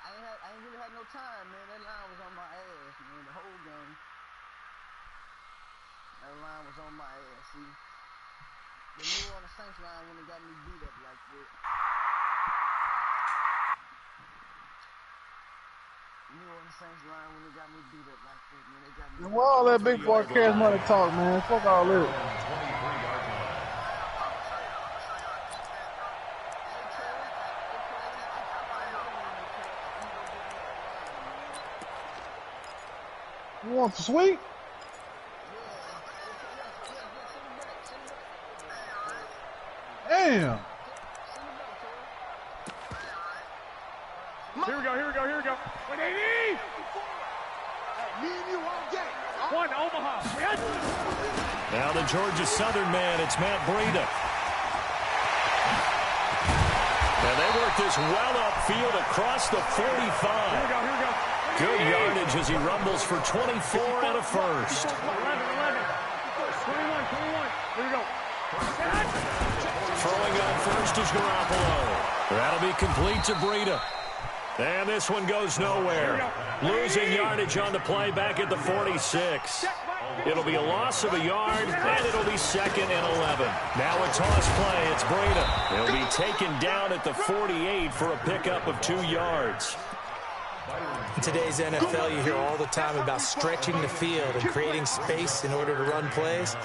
ain't really had no time, man. That line was on my ass, man. The whole game. That line was on my ass. See, the New Orleans Saints line when they got me beat up like that. New Orleans Saints line when they got me beat up like that, man. They got me. Well, all that big broadcast money talk, man. Fuck all that. You want the sweet? Damn. Here we go. 180! Me and you all day. One, Omaha. Now the Georgia Southern man, it's Matt Breida. And they work this well upfield across the 45. Here we go. Good yardage as he rumbles for 24 and a first. 11. 21. Here we go. Throwing on first is Garoppolo. That'll be complete to Breida. And this one goes nowhere. Losing yardage on the play back at the 46. It'll be a loss of a yard, and it'll be 2nd and 11. Now a toss play. It's Breida. He'll be taken down at the 48 for a pickup of 2 yards. In today's NFL, you hear all the time about stretching the field and creating space in order to run plays.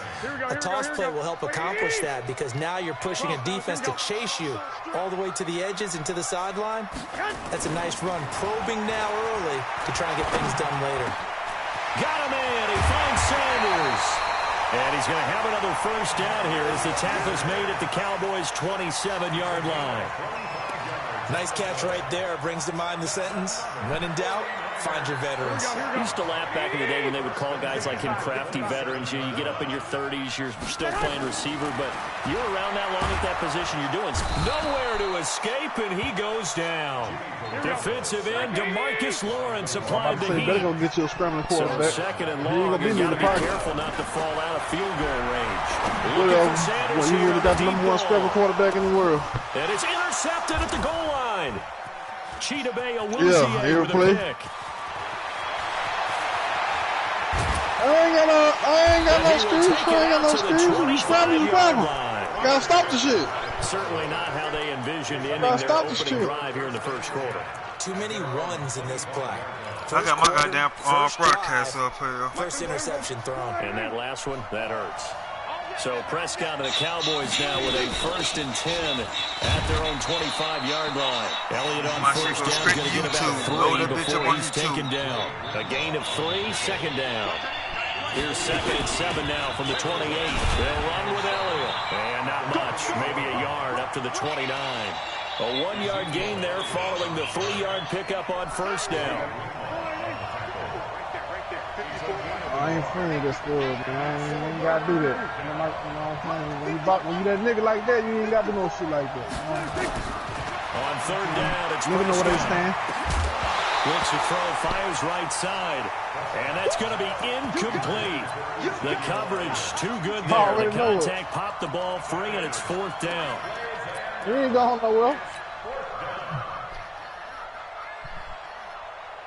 A toss play will help accomplish that because now you're pushing a defense to chase you all the way to the edges and to the sideline. That's a nice run, probing now early to try and get things done later. Got him in. He finds Sanders. And he's going to have another first down here as the tackle's made at the Cowboys' 27-yard line. Nice catch right there. Brings to mind the sentence, when in doubt, find your veterans. We used to laugh back in the day when they would call guys like him crafty veterans. You get up in your 30s, you're still playing receiver, but you're around that long at that position. You're doing nowhere to escape, and he goes down. Defensive end DeMarcus Lawrence applied the heat. Better go get you a scrambling quarterback. So 2nd and long, you got to be careful not to fall out of field goal range. Well, you really got the #1 scrambling quarterback in the world. And it's intercepted at the goal line. Cheetah Bay with a pick. I ain't got no screws. Scramble. Gotta stop the shit. Certainly not how they envisioned ending their opening drive here in the first quarter. Too many runs in this play. I got my goddamn broadcast up here. First interception thrown. And that last one, that hurts. So Prescott and the Cowboys now with a 1st and 10 at their own 25-yard line. Elliott on first down is going to get about 3 before he's taken down. A gain of 3, 2nd down. Here's 2nd and 7 now from the 28. They'll run with Elliott. And not much, maybe a yard up to the 29. A 1-yard gain there following the 3-yard pickup on first down. I ain't friendly this world, man. You ain't gotta do that. When you that nigga like that, you ain't gotta do no shit like that. On 3rd down, it's you know where they stand. Looks to throw, fires right side. And that's going to be incomplete. The coverage too good there. The contact popped the ball free, and it's 4th down. You ain't going nowhere.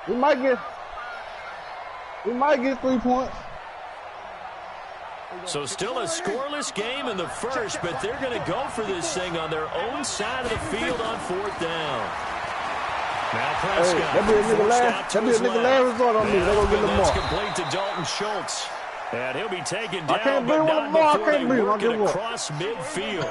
We might get 3 points. So still a scoreless game in the first, but they're going to go for this thing on their own side of the field on 4th down. Now Prescott. Hey, that'd be a nigga last resort on me. They're going to get the mark. That's complete to Dalton Schultz. And he'll be taken down, I can't but not before they work it him. across midfield.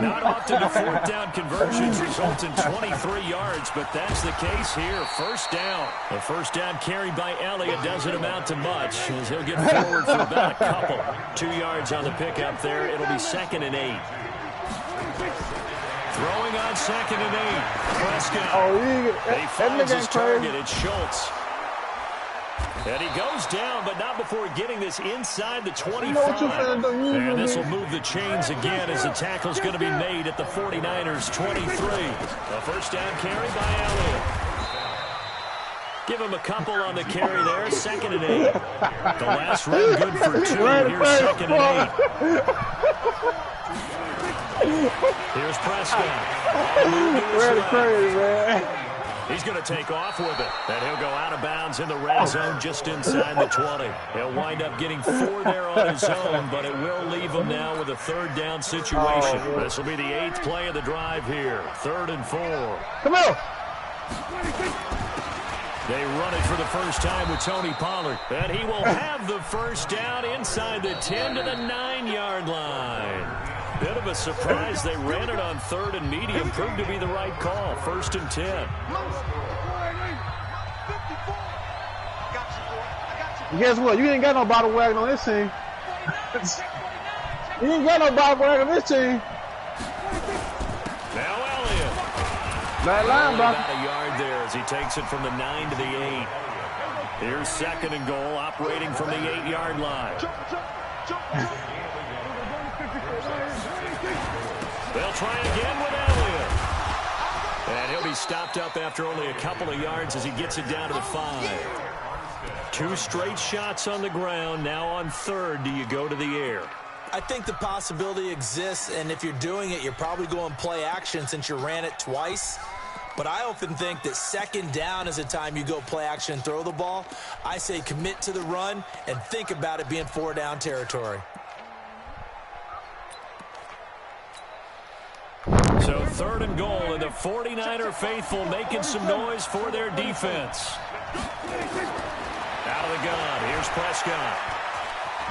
Not often do 4th down conversions result in 23 yards, but that's the case here. First down. The first down carried by Elliott doesn't amount to much, as he'll get forward for about a couple. 2 yards on the pickup there. It'll be 2nd and 8. Throwing on 2nd and 8. Prescott. He finds his target. It's Schultz. And he goes down, but not before getting this inside the 25. And this will move the chains again as the tackle's going to be made at the 49ers' 23. A first down carry by Elliott. Give him a couple on the carry there. 2nd and 8. The last run good for 2. Here's 2nd and 8. Here's Prescott. Crazy, man. He's going to take off with it. And he'll go out of bounds in the red zone just inside the 20. He'll wind up getting 4 there on his own, but it will leave him now with a third down situation. This will be the 8th play of the drive here. 3rd and 4. Come on. They run it for the first time with Tony Pollard. And he will have the first down inside the 10 to the 9-yard line. Bit of a surprise. They ran it on 3rd and medium. Proved to be the right call. 1st and 10. Guess what? You ain't got no bottle wagon on this team. You ain't got no bottle wagon on this team. Now Elliott. That linebacker. About a yard there as he takes it from the 9 to the 8. Here's 2nd and goal, operating from the 8-yard line. They'll try again with Elliott. And he'll be stopped up after only a couple of yards as he gets it down to the 5. 2 straight shots on the ground. Now on 3rd, do you go to the air? I think the possibility exists, and if you're doing it, you're probably going play action since you ran it twice. But I often think that 2nd down is the time you go play action and throw the ball. I say commit to the run and think about it being 4-down territory. So 3rd and goal, and the 49er faithful making some noise for their defense. Out of the gun, here's Prescott.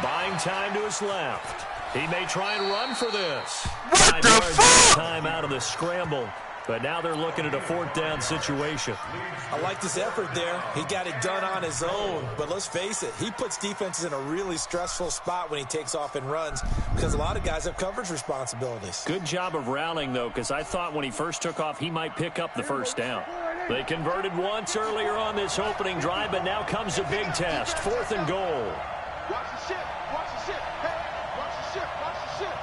Buying time to his left. He may try and run for this. 5 yards time out of the scramble. But now they're looking at a 4th down situation. I like this effort there. He got it done on his own. But let's face it, he puts defenses in a really stressful spot when he takes off and runs because a lot of guys have coverage responsibilities. Good job of rallying, though, because I thought when he first took off, he might pick up the 1st down. They converted once earlier on this opening drive, but now comes a big test. 4th and goal. Watch the ship. Watch the ship. Hey, watch the ship. Watch the ship.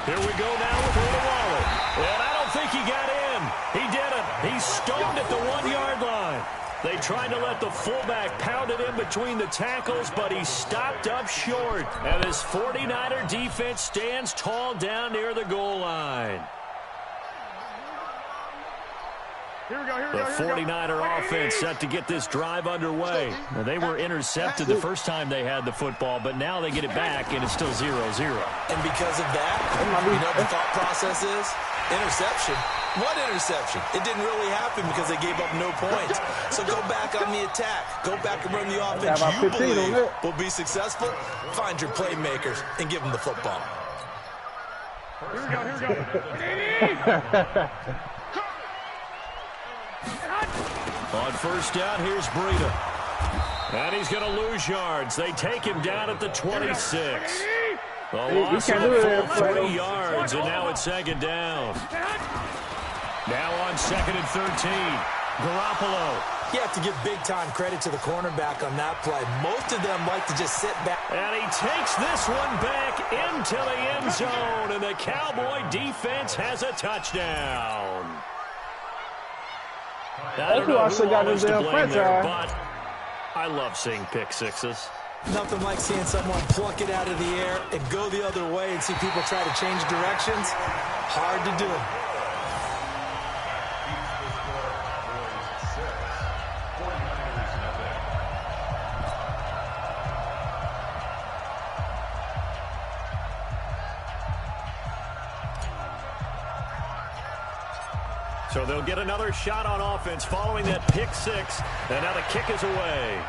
Here we go now with Waller. And I don't think he got in. He didn't. He stoned at the 1-yard line. They tried to let the fullback pound it in between the tackles, but he stopped up short. And this 49er defense stands tall down near the goal line. The 49er offense set to get this drive underway. Now, they were intercepted the first time they had the football, but now they get it back, and it's still 0-0. And because of that, you know what the thought process is? Interception. What interception? It didn't really happen because they gave up no points. So go back on the attack. Go back and run the offense you believe will be successful. Find your playmakers and give them the football. Here we go. On 1st down, here's Breida. And he's going to lose yards. They take him down at the 26. The loss of a full 3 yards, and now it's 2nd down. Now on 2nd and 13. Garoppolo. You have to give big-time credit to the cornerback on that play. Most of them like to just sit back. And he takes this one back into the end zone, and the Cowboy defense has a touchdown. I don't know who always to blame there, but I love seeing pick sixes. Nothing like seeing someone pluck it out of the air and go the other way and see people try to change directions. Hard to do. So they'll get another shot on offense following that pick six. And now the kick is away.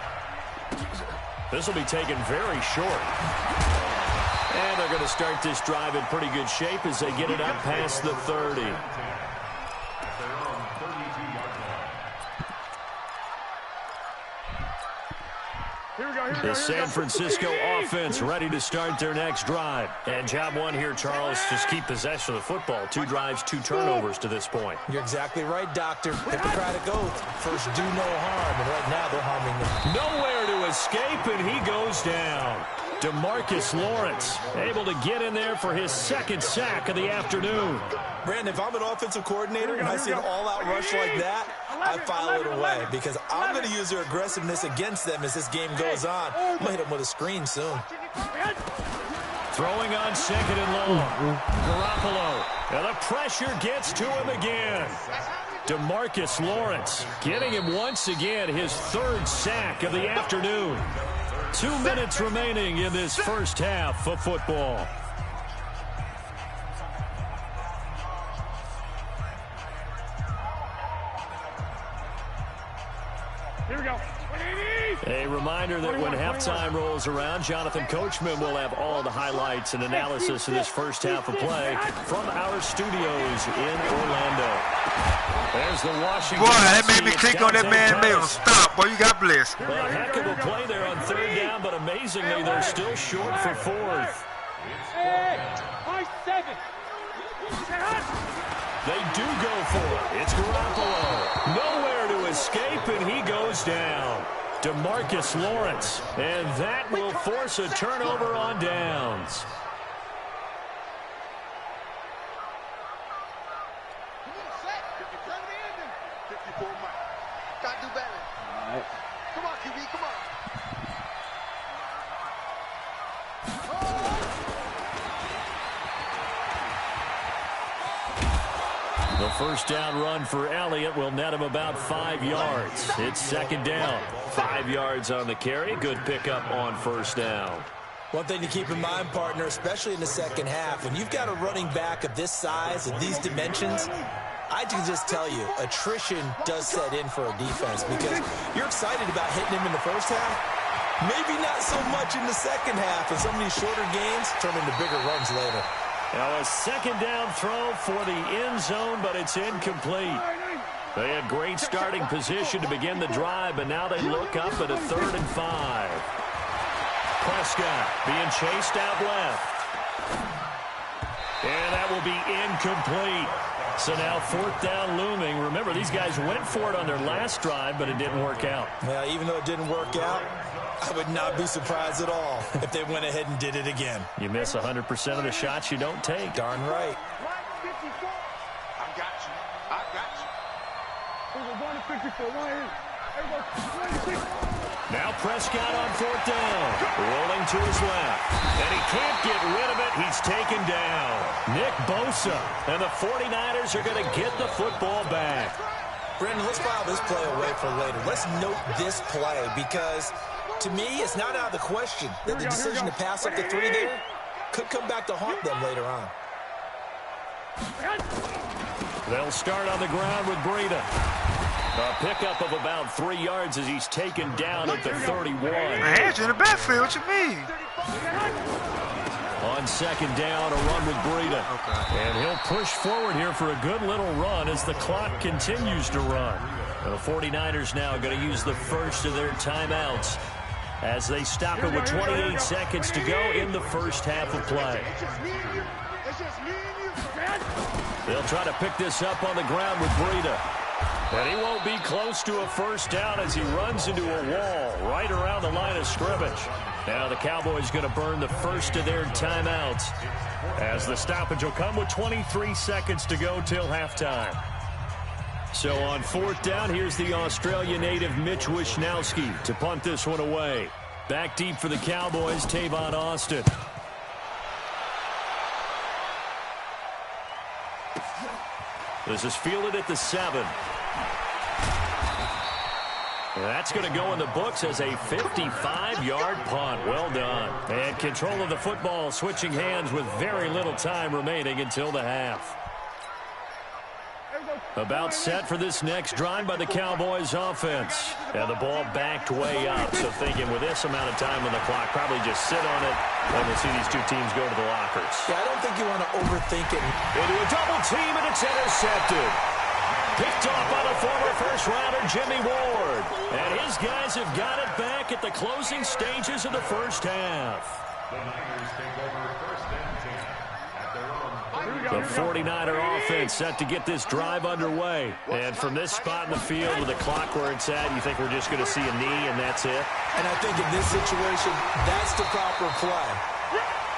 This will be taken very short. And they're going to start this drive in pretty good shape as they get it up past the 30. The San Francisco offense ready to start their next drive. And job one here, Charles, just keep possession of the football. 2 drives, 2 turnovers to this point. You're exactly right, Doctor. Hippocratic oath. First, do no harm. And right now, they're harming them. Nowhere to escape, and he goes down. DeMarcus Lawrence able to get in there for his 2nd sack of the afternoon. Brandon, if I'm an offensive coordinator and I see an all-out rush like that, I file it away because I'm going to use their aggressiveness against them as this game goes on. I'm going to hit them with a screen soon. Throwing on second and long. Garoppolo. And the pressure gets to him again. DeMarcus Lawrence getting him once again his third sack of the afternoon. 2 minutes remaining in this first half of football. Here we go. A reminder that when halftime rolls around, Jonathan Coachman will have all the highlights and analysis of this first half of play from our studios in Orlando. There's the Washington. Boy, that made me click on that man mail. Stop, boy, you got blessed. Well, a heck of a play there on third down, but amazingly, they're still short for fourth. They do go for it. It's Garoppolo. Nowhere to escape, and he goes down. DeMarcus Lawrence, and that will force a turnover on downs. Gotta do better. All right. Come on, QB, come on. The first down run for Elliott will net him about 5 yards. It's second down. 5 yards on the carry. Good pickup on first down. One thing to keep in mind, partner, especially in the second half, when you've got a running back of this size, of these dimensions, I can just tell you, attrition does set in for a defense because you're excited about hitting him in the first half. Maybe not so much in the second half, and some of these shorter gains turn into bigger runs later. Now a second down throw for the end zone, but it's incomplete. They had great starting position to begin the drive, but now they look up at a 3rd and 5. Prescott being chased out left. And that will be incomplete. So now 4th down looming. Remember, these guys went for it on their last drive, but it didn't work out. Yeah, even though it didn't work out, I would not be surprised at all if they went ahead and did it again. You miss 100% of the shots you don't take. Darn right. I got you. I got you. We're going to 54. Now Prescott on 4th down. Rolling to his left. And he can't get rid of it. He's taken down. Nick Bosa. And the 49ers are going to get the football back. Brandon, let's file this play away for later. Let's note this play because, to me, it's not out of the question that the decision to pass up the 3 there could come back to haunt them later on. They'll start on the ground with Breida. A pickup of about 3 yards as he's taken down at the 31. I had you in the backfield. What you mean? On second down, a run with Breida. Okay. And he'll push forward here for a good little run as the clock continues to run. The 49ers now going to use the first of their timeouts as they stop it with 28 seconds to go in the first half of play. They'll try to pick this up on the ground with Breida. And he won't be close to a first down as he runs into a wall right around the line of scrimmage. Now the Cowboys going to burn the first of their timeouts as the stoppage will come with 23 seconds to go till halftime. So on 4th down, here's the Australia native Mitch Wishnowsky to punt this one away. Back deep for the Cowboys, Tavon Austin. This is fielded at the 7. That's going to go in the books as a 55-yard punt. Well done. And control of the football switching hands with very little time remaining until the half. About set for this next drive by the Cowboys offense. And the ball backed way up. So thinking with this amount of time on the clock, probably just sit on it. And we'll see these two teams go to the lockers. Yeah, I don't think you want to overthink it. Into a double team, and it's intercepted. Picked off by the former first-rounder Jimmy Ward. And his guys have got it back at the closing stages of the first half. The 49er offense set to get this drive underway. And from this spot in the field with the clock where it's at, you think we're just going to see a knee and that's it? And I think in this situation, that's the proper play.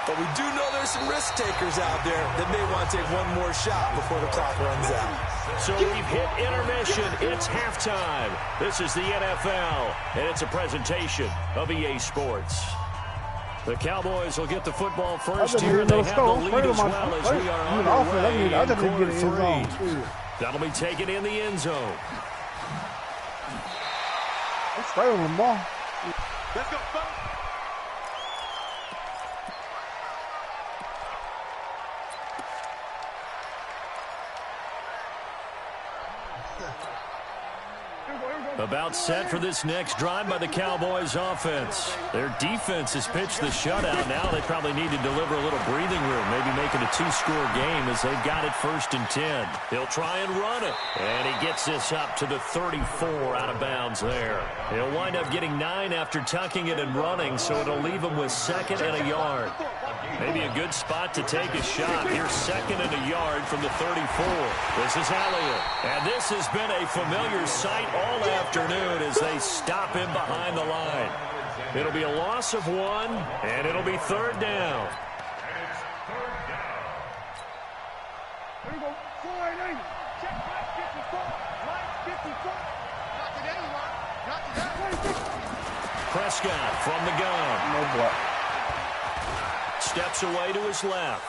But we do know there's some risk takers out there that may want to take one more shot before the clock runs out. So we've hit intermission. It's halftime. This is the NFL, and it's a presentation of EA Sports. The Cowboys will get the football first here, and they have the lead as well as we are underway in quarter 3. That'll be taken in the end zone. Let's stay on the ball. Let's go, folks. About set for this next drive by the Cowboys offense. Their defense has pitched the shutout. Now they probably need to deliver a little breathing room, maybe make it a 2-score game as they've got it 1st and 10. He'll try and run it. And he gets this up to the 34 out of bounds there. He'll wind up getting 9 after tucking it and running, so it'll leave him with 2nd and a yard. Maybe a good spot to take a shot. Here's 2nd and a yard from the 34. This is Elliott. And this has been a familiar sight all afternoon as they stop him behind the line. It'll be a loss of 1, and it'll be 3rd down. Here we go. 480. Check right 54. Right 54. Not today, Ron. Not today. Prescott from the gun. No block. Steps away to his left.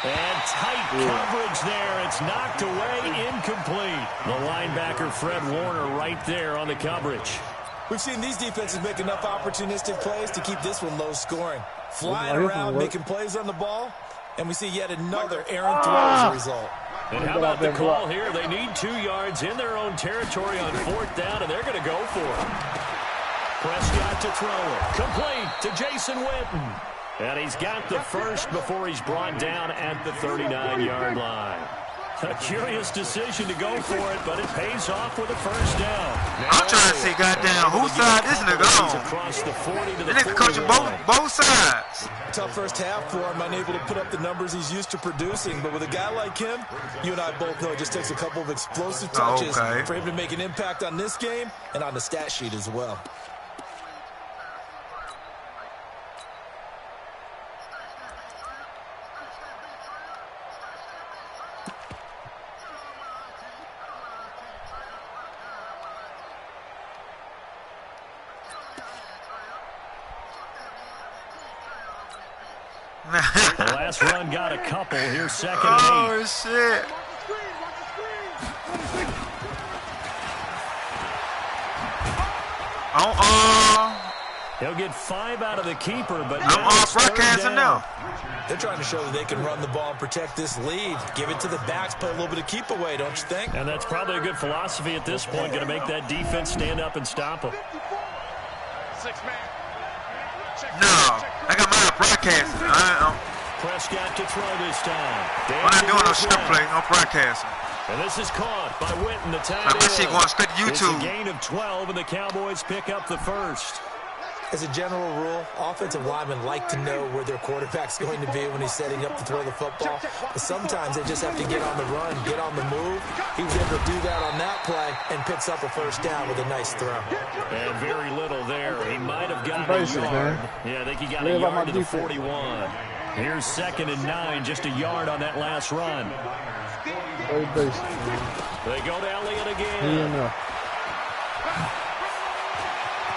And tight coverage there. It's knocked away, incomplete. The linebacker, Fred Warner, right there on the coverage. We've seen these defenses make enough opportunistic plays to keep this one low scoring. Flying around, making plays on the ball, and we see yet another errant throw as a result. And how about the call here? They need 2 yards in their own territory on 4th down, and they're going to go for it. Prescott to throw it. Complete to Jason Witten. And he's got the first before he's brought down at the 39-yard line. A curious decision to go for it, but it pays off with a 1st down. I'm trying to see, goddamn, whose side this nigga on? Across the 40 to the This nigga coaching both sides. Tough first half for him, unable to put up the numbers he's used to producing. But with a guy like him, you and I both know it just takes a couple of explosive touches for him to make an impact on this game and on the stat sheet as well. The last run got a couple. Here's 2nd and 8. Oh, shit. He'll get 5 out of the keeper, but I'm off broadcasting now. They're trying to show that they can run the ball and protect this lead. Give it to the backs, play a little bit of keep away, don't you think? And that's probably a good philosophy at this point, going to make that defense stand up and stop them. 6-man. No, I got my broadcasting. Prescott to throw this time. I'm not doing no strip play, no broadcasting. And this is caught by Witten, the tight end. That shit going straight to YouTube. It's a gain of 12, and the Cowboys pick up the first. As a general rule, offensive linemen like to know where their quarterback's going to be when he's setting up to throw the football. But sometimes they just have to get on the run, get on the move. He was able to do that on that play and picks up a 1st down with a nice throw. And very little there. He might have gotten a yard. Man. Yeah, I think he got a yard to the 41. Here's 2nd and 9, just a yard on that last run. Very basic, man. They go to Elliott again.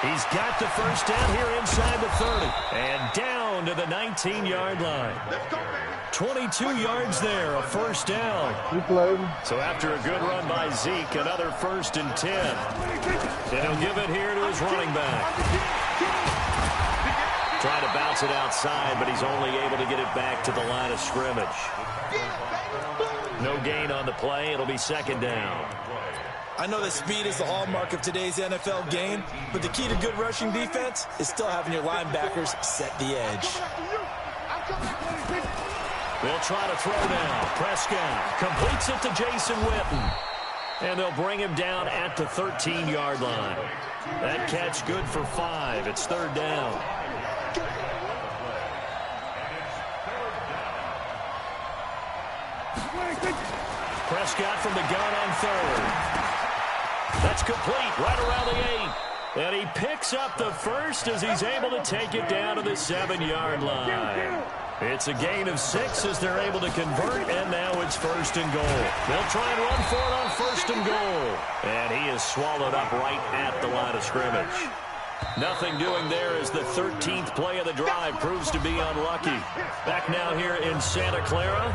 He's got the 1st down here inside the 30. And down to the 19-yard line. 22 yards there, a 1st down. So after a good run by Zeke, another 1st and 10. And he'll give it here to his running back. Trying to bounce it outside, but he's only able to get it back to the line of scrimmage. No gain on the play. It'll be 2nd down. I know that speed is the hallmark of today's NFL game, but the key to good rushing defense is still having your linebackers set the edge. They'll try to throw now. Prescott completes it to Jason Witten. And they'll bring him down at the 13-yard line. That catch good for 5. It's 3rd down. Prescott from the gun on 3rd. That's complete right around the 8. And he picks up the first as he's able to take it down to the 7-yard line. It's a gain of 6 as they're able to convert, and now it's 1st and goal. They'll try and run for it on 1st and goal. And he is swallowed up right at the line of scrimmage. Nothing doing there as the 13th play of the drive proves to be unlucky. Back now here in Santa Clara.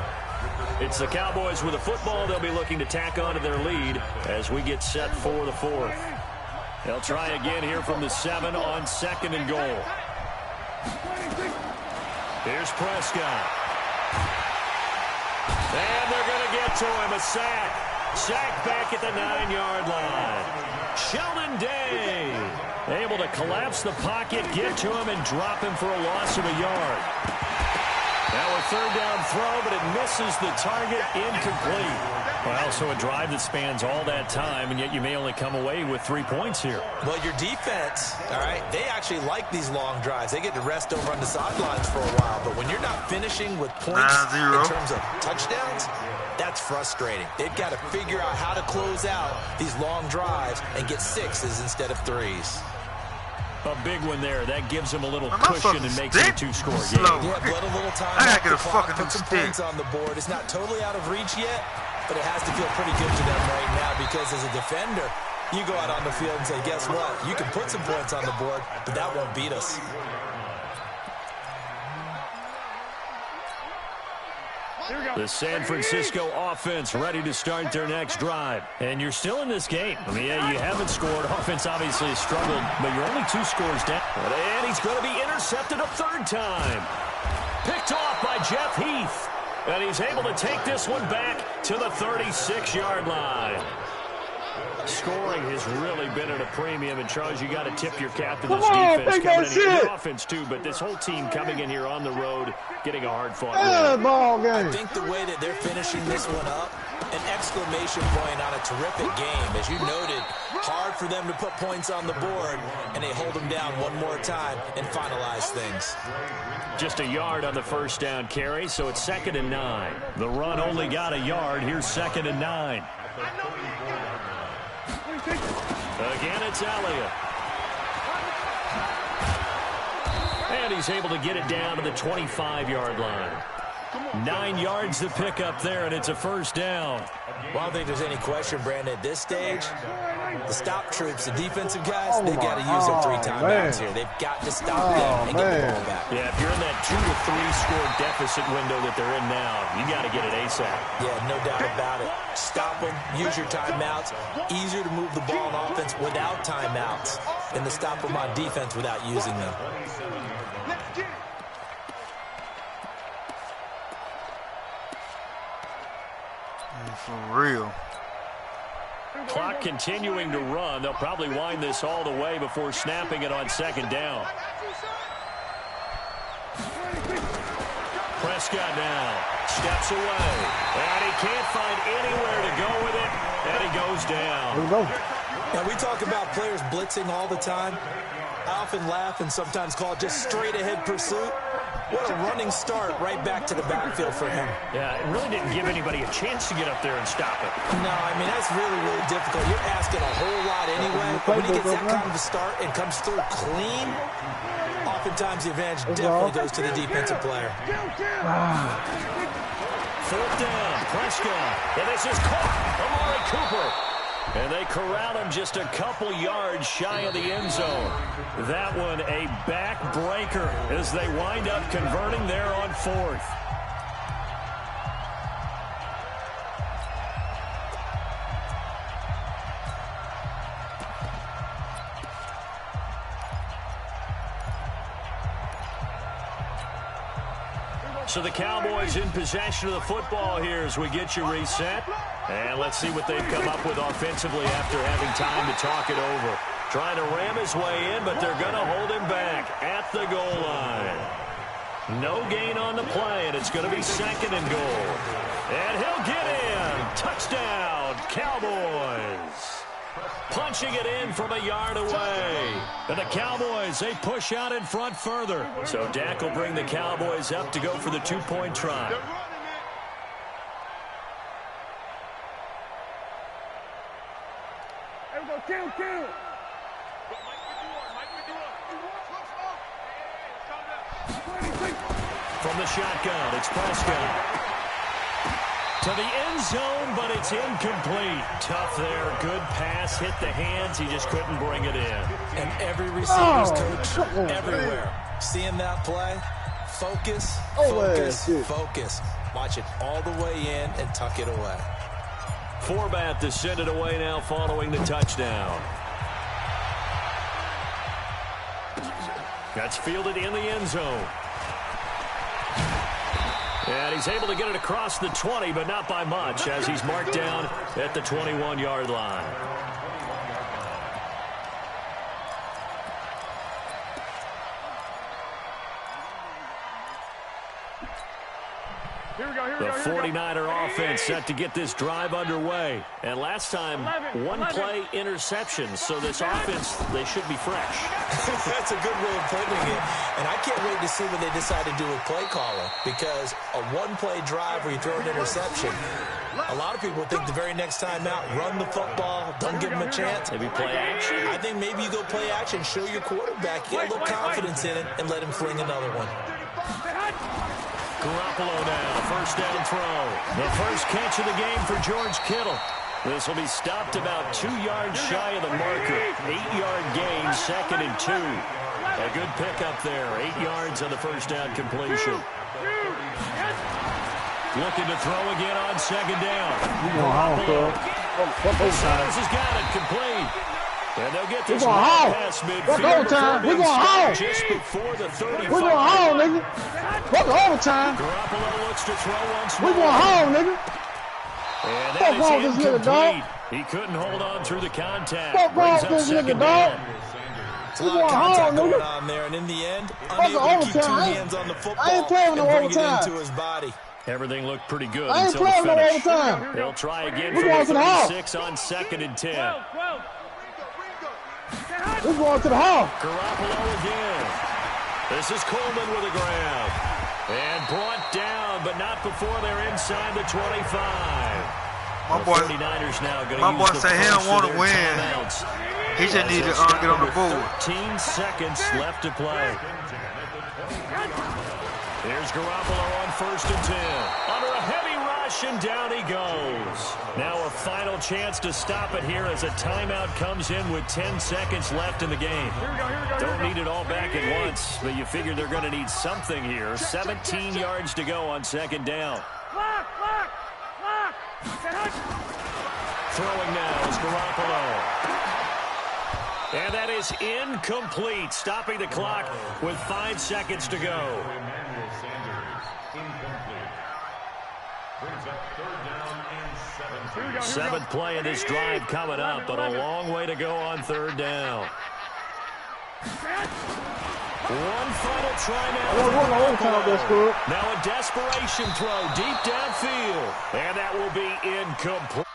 It's the Cowboys with the football. They'll be looking to tack on to their lead as we get set for the 4th. They'll try again here from the 7 on 2nd and goal. Here's Prescott. And they're going to get to him. A sack. Sack back at the 9-yard line. Sheldon Day able to collapse the pocket, get to him, and drop him for a loss of a yard. Now a 3rd down throw, but it misses the target, incomplete. Well, so a drive that spans all that time, and yet you may only come away with 3 points here. Well, your defense, all right, they actually like these long drives. They get to rest over on the sidelines for a while. But when you're not finishing with points in terms of touchdowns, that's frustrating. They've got to figure out how to close out these long drives and get 6s instead of 3s. A big one there. That gives them a little cushion and makes it a 2-score game. Yeah, let a little time. I gotta get a fucking put some stick. points on the board. It's not totally out of reach yet, but it has to feel pretty good to them right now because as a defender, you go out on the field and say, guess what? You can put some points on the board, but that won't beat us. The San Francisco offense ready to start their next drive. And you're still in this game. I mean, yeah, you haven't scored. Offense obviously has struggled, but you're only 2 scores down. And he's going to be intercepted a 3rd time. Picked off by Jeff Heath. And he's able to take this one back to the 36-yard line. Scoring has really been at a premium, and Charles, you got to tip your cap to this defense coming in here. The offense too, but this whole team coming in here on the road, getting a hard-fought win. Ball game. I think the way that they're finishing this one up, an exclamation point on a terrific game. As you noted, hard for them to put points on the board, and they hold them down one more time and finalize things. Just a yard on the 1st down carry, so it's 2nd and 9. The run only got a yard. Here's 2nd and 9. Again, it's Elliott. And he's able to get it down to the 25-yard line. 9 yards to pick up there, and it's a 1st down. Well, I don't think there's any question, Brandon, at this stage, the stop troops, the defensive guys, they've got to use their 3 timeouts here. They've got to stop them and get the ball back. Yeah, if you're in that 2 to 3 score deficit window that they're in now, you got to get it ASAP. Yeah, no doubt about it. Stop them, use your timeouts. Easier to move the ball on offense without timeouts than to stop them on defense without using them. For real. Clock continuing to run. They'll probably wind this all the way before snapping it on 2nd down. Prescott now steps away. And he can't find anywhere to go with it. And he goes down. Here we go. Now, we talk about players blitzing all the time. I often laugh and sometimes call it just straight-ahead pursuit. What a running start right back to the backfield for him. Yeah, it really didn't give anybody a chance to get up there and stop it. No, I mean, that's really, really difficult. You're asking a whole lot anyway. But when he gets that kind of a start and comes through clean, oftentimes the advantage definitely goes to the defensive player. 4th down, Prescott. And this is caught. Amari Cooper. And they corral him just a couple yards shy of the end zone. That one a backbreaker as they wind up converting there on 4th. So the Cowboys in possession of the football here as we get you reset. And let's see what they've come up with offensively after having time to talk it over. Trying to ram his way in, but they're going to hold him back at the goal line. No gain on the play, and it's going to be 2nd and goal. And he'll get in. Touchdown, Cowboys. Punching it in from a yard away. And the Cowboys, they push out in front further. So Dak will bring the Cowboys up to go for the 2-point try. There we go, kill. From the shotgun, it's Prescott. To the end zone, but it's incomplete. Tough there. Good pass. Hit the hands. He just couldn't bring it in. And every receiver's coach everywhere. Seeing that play, focus, focus. Watch it all the way in and tuck it away. Forbath to send it away now following the touchdown. That's fielded in the end zone. And he's able to get it across the 20, but not by much, as he's marked down at the 21-yard line. The 49er offense set to get this drive underway. And last time, one-play interception. So this offense, they should be fresh. That's a good way of putting it. And I can't wait to see what they decide to do with play calling. Because a one-play drive where you throw an interception, a lot of people think the very next time out, run the football, don't give them a chance. Maybe play action. I think maybe you go play action, show your quarterback, get a little confidence in it, and let him fling another one. Garoppolo now, first down throw. The first catch of the game for George Kittle. This will be stopped about 2 yards shy of the marker. 8-yard gain, 2nd and 2. A good pickup there, 8 yards on the first down completion. Looking to throw again on 2nd down. Sanders has got it, complete. And they'll get this past midfield. We're going home. Just before the 35. We're going home, nigga. What's overtime? Garoppolo looks to throw once more. We're going home, nigga. And that is incomplete. He couldn't hold on through the contact. Brings up 2nd down. It's a lot of contact going on there, and in the end, unable to keep 2 hands on the football and bring it into his body. Everything looked pretty good until the finish. They'll try again for the 36 on 2nd and 10. We're going to the hall. Garoppolo again. This is Coleman with a grab. And brought down, but not before they're inside the 25. My boy, 49ers now going my to boy use say he don't want to win. He just need to get on the board. 13 seconds left to play. Here's Garoppolo on 1st and 10. Under a heavy rush, and down he goes. Now a final chance to stop it here as a timeout comes in with 10 seconds left in the game. Don't need it all back at once, but you figure they're going to need something here. 17 yards to go on 2nd down. Throwing now is Garoppolo. And that is incomplete, stopping the clock with 5 seconds to go. Seventh play of this drive coming up, but a long way to go on 3rd down. One final try now. Now a desperation throw deep downfield, and that will be incomplete.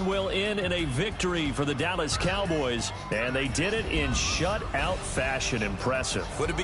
Will end in a victory for the Dallas Cowboys, and they did it in shutout fashion. Impressive. Would it be